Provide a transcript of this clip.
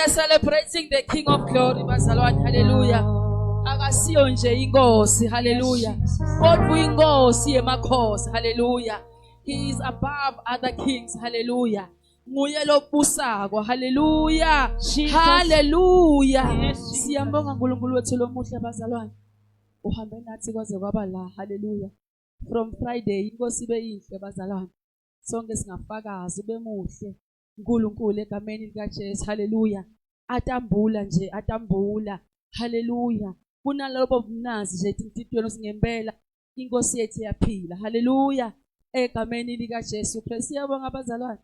Celebrating the King of Glory, bazalwane, hallelujah. Akasiyo nje inkosi, hallelujah. Kodwa inkosi yemakhosi, hallelujah. He is above other kings, hallelujah. Nguye lobusako, hallelujah. Hallelujah. Siyambonga uNkulunkulu wethu lomuhle bazalwane. Uhambe nathi kwaze kwaba la, hallelujah. From Friday inkosi beyinhle bazalwane. Sonke singafakaza bemuhle. uNkulunkulu egameni likaJesu, hallelujah. Atambula nje, atambula, hallelujah. Kunalobo mnazi nje intintweni singempela inkosi yethu yaphila, hallelujah. Egameni likaJesu Kristu siyabonga abazalwane.